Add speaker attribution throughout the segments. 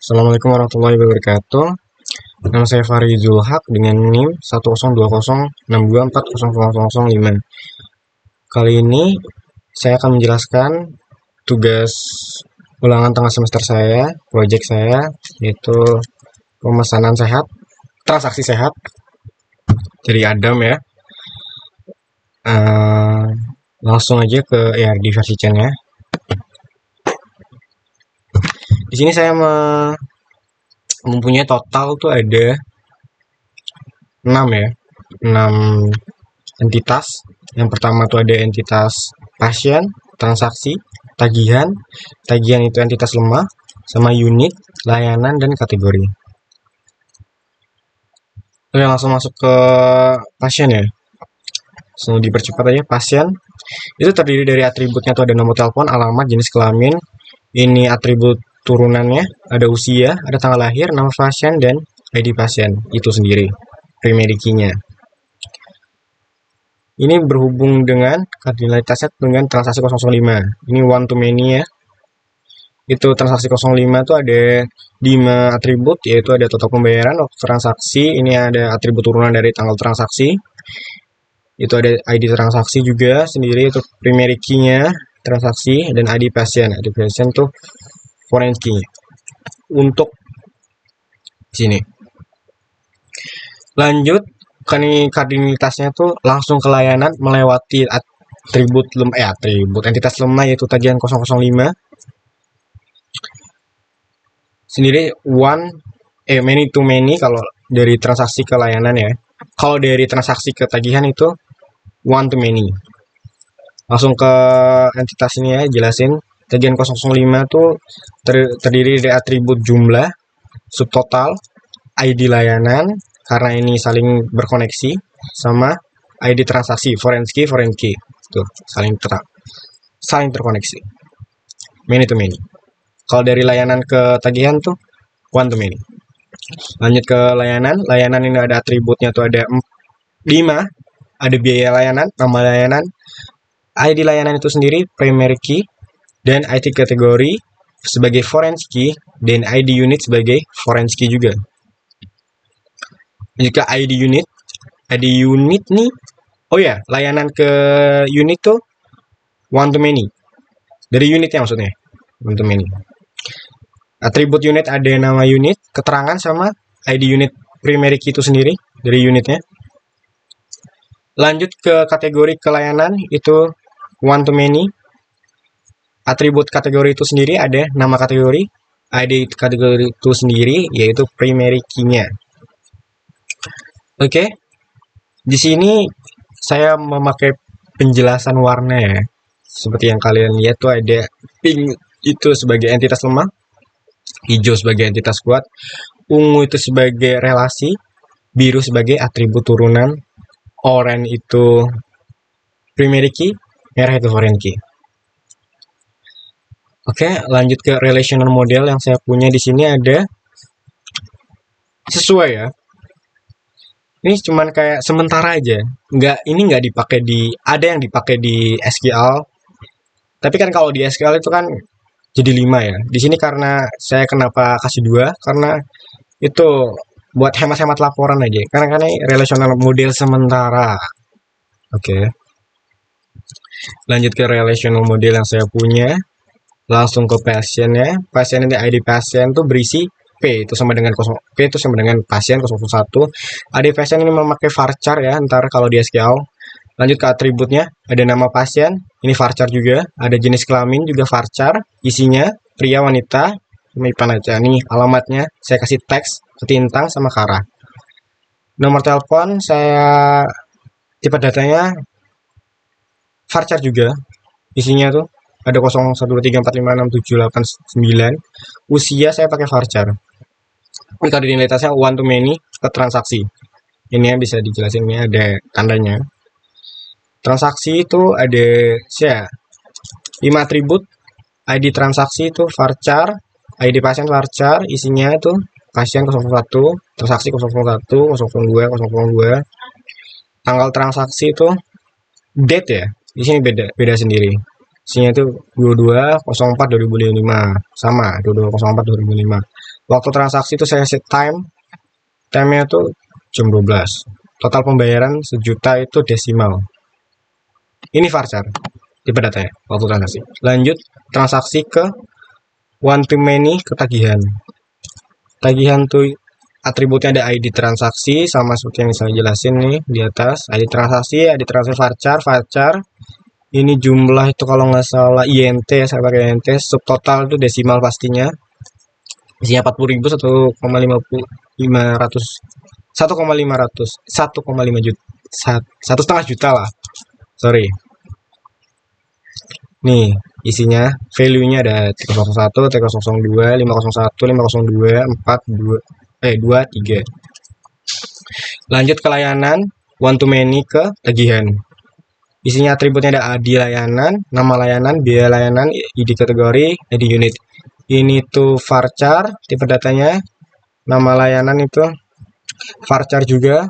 Speaker 1: Assalamualaikum warahmatullahi wabarakatuh. Nama saya Fahri Zulhak dengan NIM 10206240005. Kali ini saya akan menjelaskan tugas ulangan tengah semester saya, proyek saya, yaitu pemesanan sehat, transaksi sehat dari Adam ya. Langsung aja ke ARD versi nya. Di sini saya mempunyai total tuh ada 6 ya. 6 entitas. Yang pertama tuh ada entitas pasien, transaksi, tagihan. Tagihan itu entitas lemah, sama unit, layanan, dan kategori. Oke, langsung masuk ke pasien ya. Langsung dipercepat aja. Pasien itu terdiri dari atributnya tuh ada nomor telepon, alamat, jenis kelamin. Ini atribut turunannya, ada usia, ada tanggal lahir, nama pasien, dan ID pasien itu sendiri, primary key-nya. Ini berhubung dengan kardinalitasnya dengan transaksi 005. Ini one to many ya. Itu transaksi 05 itu ada 5 atribut, yaitu ada total pembayaran, waktu transaksi, ini ada atribut turunan dari tanggal transaksi. Itu ada ID transaksi juga sendiri, itu primary key-nya transaksi, dan ID pasien. ID pasien tuh foreign key untuk sini. Lanjut, kardinalitasnya tuh langsung ke layanan melewati atribut entitas lemah, yaitu tagihan 005 sendiri many to many kalau dari transaksi ke layanan ya. Kalau dari transaksi ke tagihan itu one to many. Langsung ke entitas ini ya, jelasin. Tagihan 005 tuh terdiri dari atribut jumlah, subtotal, ID layanan, karena ini saling berkoneksi, sama ID transaksi, foreign key. Tuh, saling terkoneksi. Many to many. Kalau dari layanan ke tagihan tuh one to many. Lanjut ke layanan. Layanan ini ada atributnya tuh ada 5. Ada biaya layanan, nama layanan, ID layanan itu sendiri, primary key, dan ID kategori sebagai foreign key, dan ID unit sebagai foreign key juga. Jika ID unit nih, layanan ke unit tuh one to many. Dari unitnya maksudnya, one to many. Atribut unit ada nama unit, keterangan, sama ID unit primary key itu sendiri dari unitnya. Lanjut ke kategori kelayanan, itu one to many. Atribut kategori itu sendiri ada nama kategori, ID kategori itu sendiri, yaitu primary key-nya. Oke. Di sini saya memakai penjelasan warna ya. Seperti yang kalian lihat tuh ada pink itu sebagai entitas lemah, hijau sebagai entitas kuat, ungu itu sebagai relasi, biru sebagai atribut turunan, oranye itu primary key, merah itu foreign key. Oke, lanjut ke relational model yang saya punya di sini ada sesuai ya. Ini cuman kayak sementara aja. Ini nggak dipakai ada yang dipakai di SQL. Tapi kan kalau di SQL itu kan jadi 5 ya. Di sini karena saya kenapa kasih 2, karena itu buat hemat-hemat laporan aja. Karena ini relational model sementara. Oke. Lanjut ke relational model yang saya punya. Langsung ke pasiennya. Pasien ini ID pasien tuh berisi P itu sama dengan pasien 001. ID pasien ini memakai varchar ya, ntar kalau di SQL. Lanjut ke atributnya, ada nama pasien, ini varchar juga, ada jenis kelamin juga varchar, isinya pria wanita, Ipan aja. Nih alamatnya saya kasih teks, ketintang sama kara. Nomor telepon saya tipe datanya varchar juga, isinya tuh ada 0123456789. Usia saya pakai varchar. Ini kardinalitasnya one to many ke transaksi. Ini yang bisa dijelasin, ini ada tandanya. Transaksi itu ada 5 atribut. ID transaksi itu varchar, ID pasien varchar, isinya itu pasien 001, transaksi 001, 002, 002. Tanggal transaksi itu date ya. Di sini beda sendiri. Isinya itu 2204 2005 sama 2204 2005. Waktu transaksi itu saya set time-nya tuh jam 12. Total pembayaran 1 juta itu desimal. Ini varchar tipe datanya waktu transaksi. Lanjut transaksi ke one to many ketagihan. Tagihan tuh atributnya ada ID transaksi sama seperti yang saya jelasin nih di atas. ID transaksi, ID transaksi varchar. Ini jumlah itu kalau nggak salah INT, saya pakai INT. Subtotal itu desimal pastinya. Isinya 40.000 1,5 juta, 1,5 juta lah. Sorry. Nih, isinya value-nya ada 301, 302, 501, 502, 4, 2, 3. Lanjut ke layanan one to many ke tagihan. Isinya atributnya ada ID layanan, nama layanan, biaya layanan, ID kategori, ID unit. Ini tuh varchar, tipe datanya, nama layanan itu varchar juga.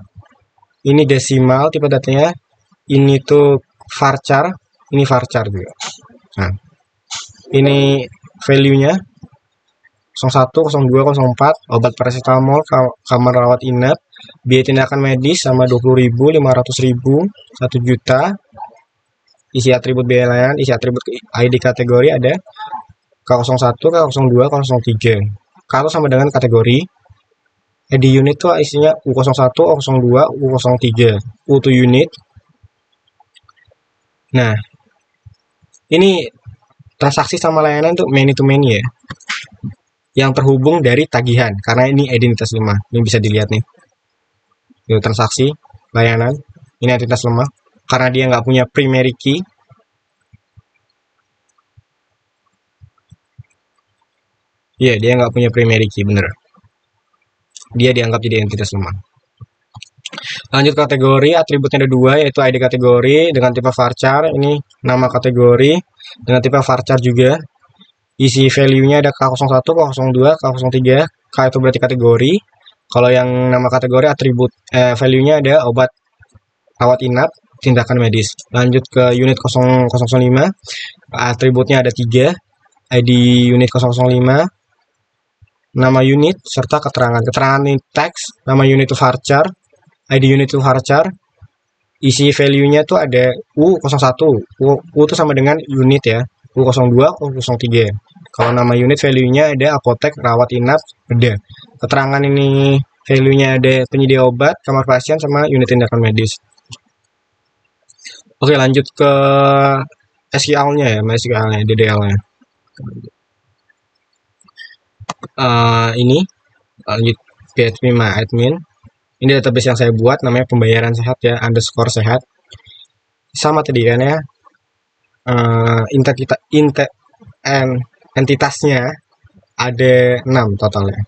Speaker 1: Ini desimal, tipe datanya. Ini tuh varchar, ini varchar juga. Nah, ini value-nya 01, 02, 04, obat paracetamol, kamar rawat inap, biaya tindakan medis sama 20.000, 500.000, 1 juta. Isi atribut biaya layanan, isi atribut ID kategori ada K01, K02, K03. K itu sama dengan kategori. ID unit tuh isinya U01, U02, U03. U itu unit. Nah, ini transaksi sama layanan tuh many to many ya. Yang terhubung dari tagihan, karena ini identitas lemah. Ini bisa dilihat nih. Itu transaksi, layanan, ini identitas lemah. Karena dia nggak punya primary key. Iya, dia nggak punya primary key, bener. Dia dianggap jadi identitas lemah. Lanjut kategori, atributnya ada 2, yaitu ID kategori dengan tipe varchar. Ini nama kategori dengan tipe varchar juga. Isi value-nya ada K01, K02, K03. K itu berarti kategori. Kalau yang nama kategori atribut value-nya ada obat rawat inap, tindakan medis. Lanjut ke unit 005. Atributnya ada 3. ID unit 005, nama unit serta keterangan. Keterangan ini teks, nama unit itu varchar, ID unit itu varchar. Isi value-nya tuh ada U01. U itu sama dengan unit ya. U02, U03. Kalau nama unit value-nya ada apotek, rawat inap, beda. Keterangan ini value-nya ada penyedia obat, kamar pasien, sama unit tindakan medis. Oke, lanjut ke SQL-nya ya, MySQL-nya, DDL-nya. Ini lanjut PHP My Admin. Ini database yang saya buat, namanya pembayaran sehat ya, underscore sehat. Sama tadi kan ya, entitasnya ada 6 totalnya.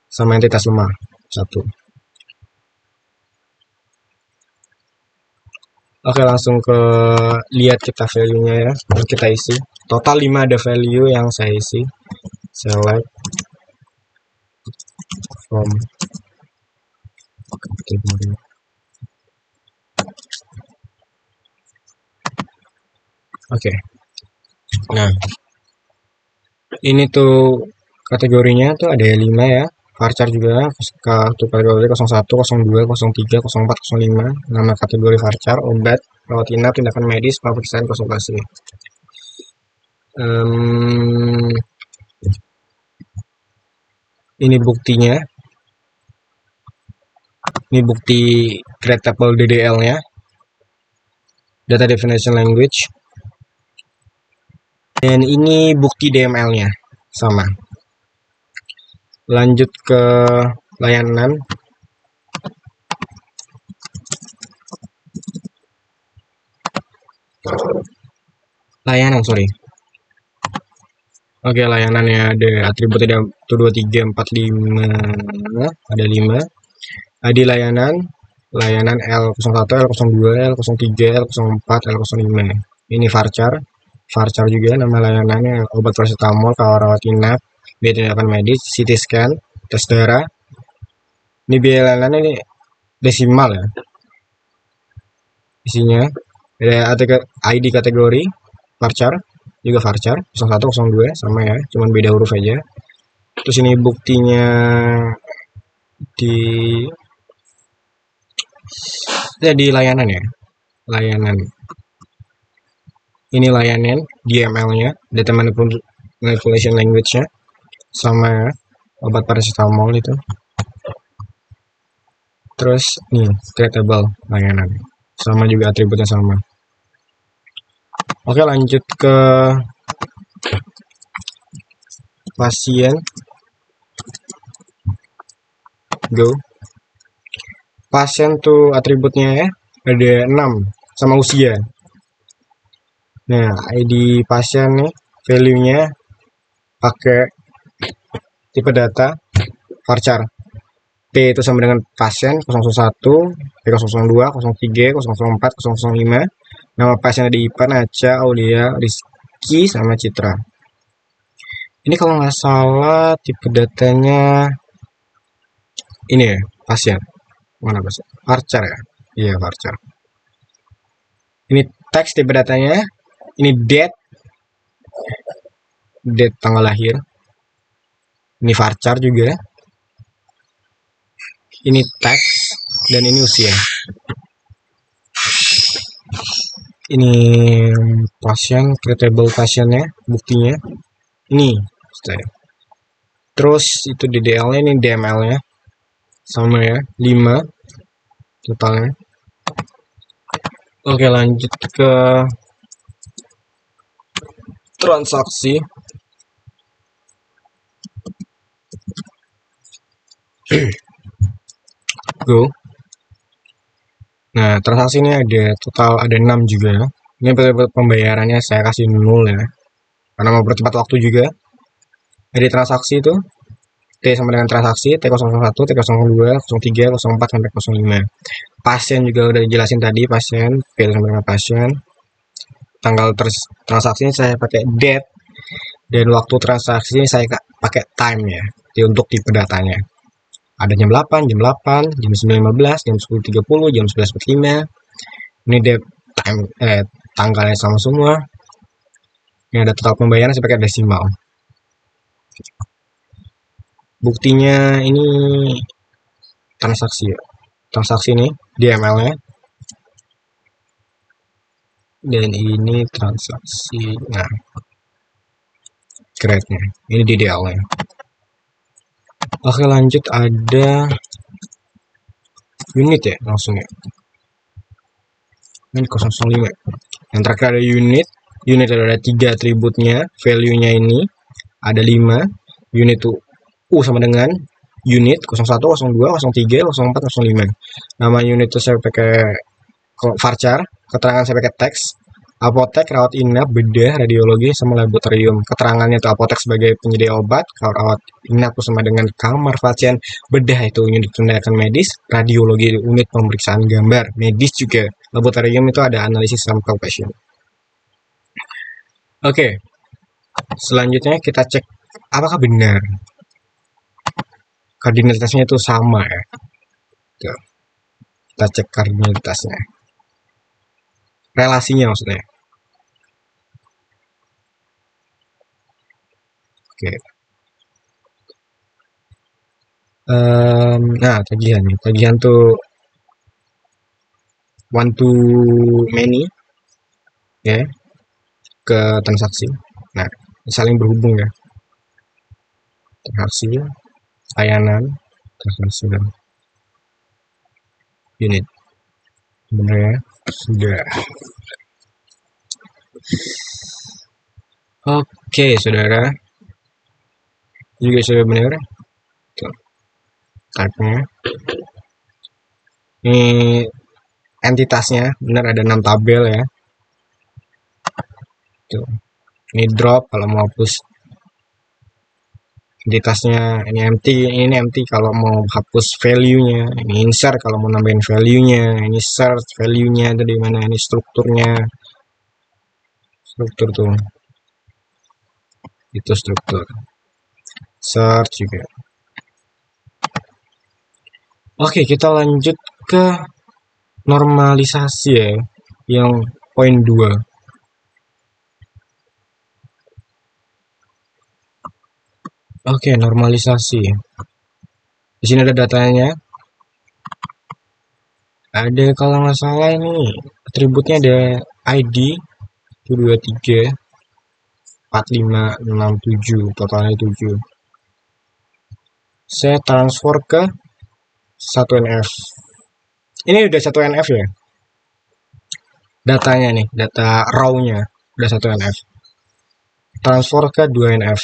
Speaker 1: Sama entitas lemah 1. Oke, langsung ke lihat kita value-nya ya, kita isi. Total 5 ada value yang saya isi. Select from kategori. Oke. Nah, ini tuh kategorinya tuh ada 5 ya. Varchar juga, kategori 01, 02, 03, 04, 05. Nama kategori varchar, obat, rawat inap, tindakan medis, pemeriksaan, konsultasi. Ini buktinya. Ini bukti creatable DDL-nya. Data definition language. Dan ini bukti DML-nya. Sama. Lanjut ke layanan. Sorry. Oke, layanannya ada atribut ada 1, 2, 3, 4, 5. Ada 5. ID layanan L01, L02, L03, L04, L05. Ini varchar. Varchar juga nama layanannya obat paracetamol, rawat inap, biaya tindakan medis, CT scan, tes darah. Ini biaya layanan ini desimal ya. Isinya ada ID kategori varchar, juga varchar 01, 02 sama ya, cuman beda huruf aja. Terus ini buktinya di di layanan ya, layanan. Ini layanan DML-nya, data manipulation language-nya, sama obat paracetamol itu. Terus nih creatable layanan, sama juga atributnya sama. Oke, lanjut ke pasien. Go. Pasien tuh atributnya ya ada 6 sama usia. Nah, ID pasien nih value-nya pakai tipe data varchar. P itu sama dengan pasien 001, P002, 03, 004, 005. Nama pasien di IPA, Naca, Aulia, Rizky, sama Citra. Ini kalau nggak salah tipe datanya ini ya, pasien. Mana pasien? Varchar ya? Iya, varchar. Ini teks tipe datanya. Ini date tanggal lahir. Ini varchar juga. Ini teks dan ini usia. Ini pasien, creatable pasiennya, buktinya. Ini. Terus itu DDL-nya, ini DML-nya. Sama ya, 5 totalnya. Oke, lanjut ke transaksi. Go. Nah, transaksi ini ada total ada 6 juga. Ini pembayarannya saya kasih 0 ya. Karena mau percepat waktu juga. Jadi transaksi itu T sama dengan transaksi, T01, T02, 03, 04, sampai 05. Pasien juga udah dijelasin tadi, pasien, P sama dengan pasien. Tanggal transaksinya saya pakai date, dan waktu transaksi saya pakai time ya, untuk tipe datanya. Ada jam 8, jam 9.15, jam 10.30, jam 11.45. Ini date time, tanggalnya sama semua. Ini ada total pembayaran saya pakai desimal. Buktinya ini transaksi ya. Transaksi ini DML-nya. Dan ini transaksi. Nah, grade-nya. Ini DDL-nya. Oke, lanjut ada unit ya, langsung ya. Ini 005. Yang terakhir ada unit. Unit ada 3 atributnya. Value-nya ini ada 5. Unit itu U sama dengan unit 01, 02, 03, 04, 05. Nama unit itu saya pakai varchar. Keterangan saya pakai teks. Apotek, rawat inap, bedah, radiologi, sama laboratorium. Keterangannya itu apotek sebagai penyedia obat, kalau rawat inap itu sama dengan kamar pasien, bedah itu unit tindakan medis, radiologi unit pemeriksaan gambar, medis juga. Laboratorium itu ada analisis sampel pasien. Oke, selanjutnya kita cek apakah benar kardinalitasnya itu sama ya. Tuh. Kita cek kardinalitasnya, relasinya maksudnya. Oke. Nah, tagihan tuh one to many ya, ke transaksi. Nah, saling berhubung ya, transaksi, layanan, transaksi, dan unit. Benar ya, sudah. Oke, saudara, juga sudah benar. Type-nya ini entitasnya benar, ada 6 tabel ya. Tuh. Ini drop kalau mau hapus entitasnya, ini empty kalau mau hapus value-nya, ini insert kalau mau nambahin value-nya, ini search value-nya itu di mana, ini strukturnya. Struktur tuh. Itu struktur. Search juga. Oke, kita lanjut ke normalisasi ya, yang poin 2. Oke, normalisasi. Di sini ada datanya. Ada kalau nggak salah ini atributnya ada ID 123 4567 totalnya 7. Saya transfer ke 1NF. Ini udah 1NF ya. Datanya nih, data raw-nya udah 1NF. Transfer ke 2NF.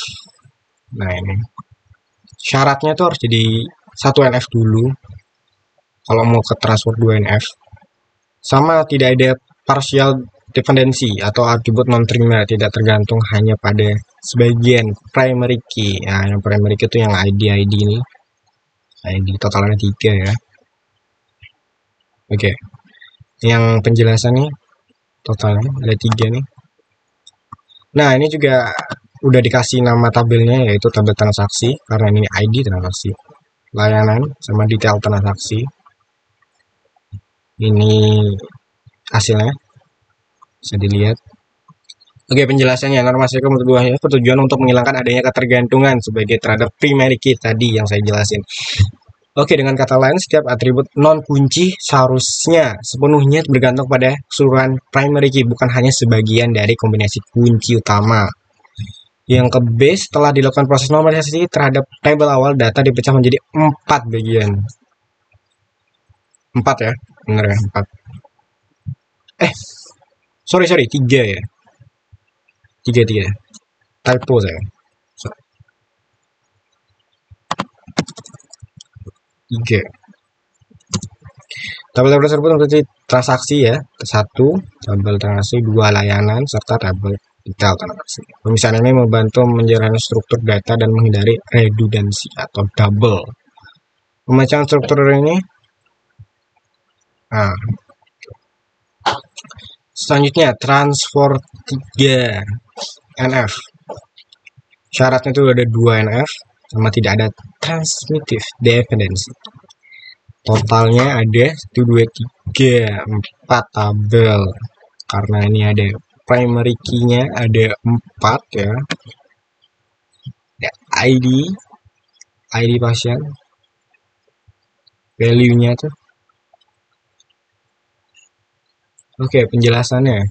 Speaker 1: Nah, ini. Syaratnya tuh harus jadi 1NF dulu kalau mau ke transfer 2NF. Sama tidak ada partial dependency atau atribut non-primer, tidak tergantung hanya pada sebagian primary key. Nah, yang primary key itu yang ID ini. ID totalnya 3 ya. Oke. Yang penjelasan nih totalnya ada 3 nih. Nah, ini juga udah dikasih nama tabelnya yaitu tabel transaksi karena ini ID transaksi. Layanan sama detail transaksi. Ini hasilnya bisa dilihat. Oke, penjelasannya normasi kemudian bertujuan untuk menghilangkan adanya ketergantungan sebagai terhadap primary key tadi yang saya jelasin. Oke, dengan kata lain setiap atribut non kunci seharusnya sepenuhnya bergantung pada keseluruhan primary key, bukan hanya sebagian dari kombinasi kunci utama. Yang ke base setelah dilakukan proses normalisasi terhadap tabel awal, data dipecah menjadi 4 bagian. 4 ya, bener ya, 4. Sorry, 3 ya. 3. Typo saya. 3. Tabel-tabel tersebut memiliki transaksi ya. 1. Tabel transaksi, 2 layanan, serta tabel detail transaksi. Pemisahan ini membantu menjalani struktur data dan menghindari redundansi atau double. Pemecahan struktur ini nah, selanjutnya transfer 3 NF. Syaratnya itu ada 2 NF sama tidak ada transmittive dependency. Totalnya ada 1, 2, 3, 4 tabel. Karena ini ada primary key-nya ada 4 ya. Ada ID pasien. Value-nya tuh. Oke, penjelasannya.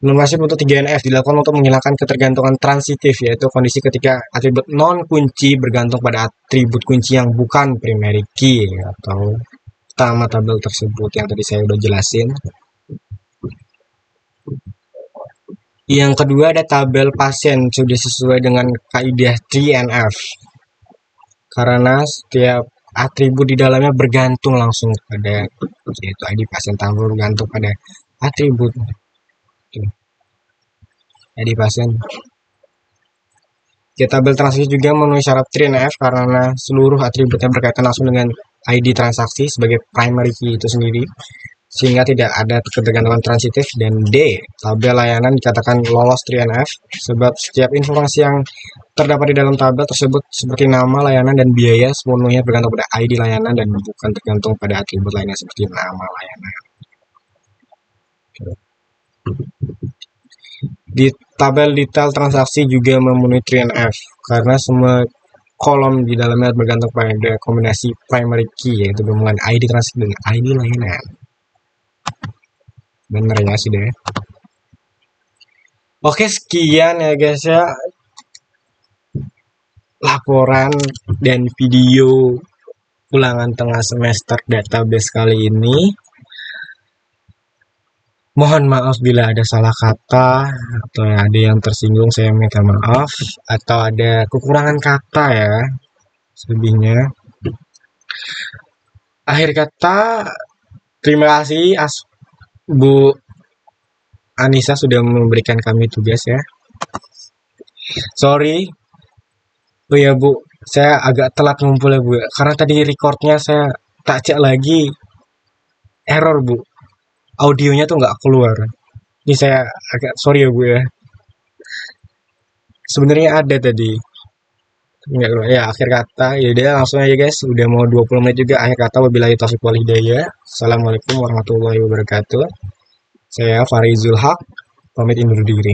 Speaker 1: Normalisasi untuk 3NF dilakukan untuk menghilangkan ketergantungan transitif, yaitu kondisi ketika atribut non-kunci bergantung pada atribut kunci yang bukan primary key atau utama tabel tersebut yang tadi saya udah jelasin. Yang kedua ada tabel pasien sudah sesuai dengan kaidah 3NF. Karena setiap atribut di dalamnya bergantung langsung pada yaitu ID pasien tabel bergantung pada atribut. ID pasien. Ya, tabel transaksi juga memenuhi syarat 3NF karena seluruh atributnya berkaitan langsung dengan ID transaksi sebagai primary key itu sendiri, sehingga tidak ada ketergantungan transitif. Dan D, tabel layanan dikatakan lolos 3NF sebab setiap informasi yang terdapat di dalam tabel tersebut seperti nama layanan dan biaya sepenuhnya bergantung pada ID layanan dan bukan tergantung pada atribut lainnya seperti nama layanan. Di tabel detail transaksi juga memenuhi 3NF karena semua kolom di dalamnya bergantung pada kombinasi primary key yaitu gabungan ID transaksi dan ID layanan. Bener ya sih deh. Oke, sekian ya guys ya laporan dan video ulangan tengah semester database kali ini. Mohon maaf bila ada salah kata atau ada yang tersinggung, saya minta maaf, atau ada kekurangan kata ya selebihnya. Akhir kata, terima kasih Bu Anissa sudah memberikan kami tugas ya. Sorry. Oh ya Bu, saya agak telat ngumpul ya Bu, karena tadi recordnya saya tak cek lagi, error Bu. Audionya tuh nggak keluar. Ini saya agak sorry ya Bu ya. Sebenarnya ada tadi. Nggak keluar. Ya, akhir kata. Ya udah langsung aja guys. Udah mau 20 menit juga akhir kata. Wabillahi taufiq wal hidayah. Assalamualaikum warahmatullahi wabarakatuh. Saya Farizul Haq. Pamit undur diri.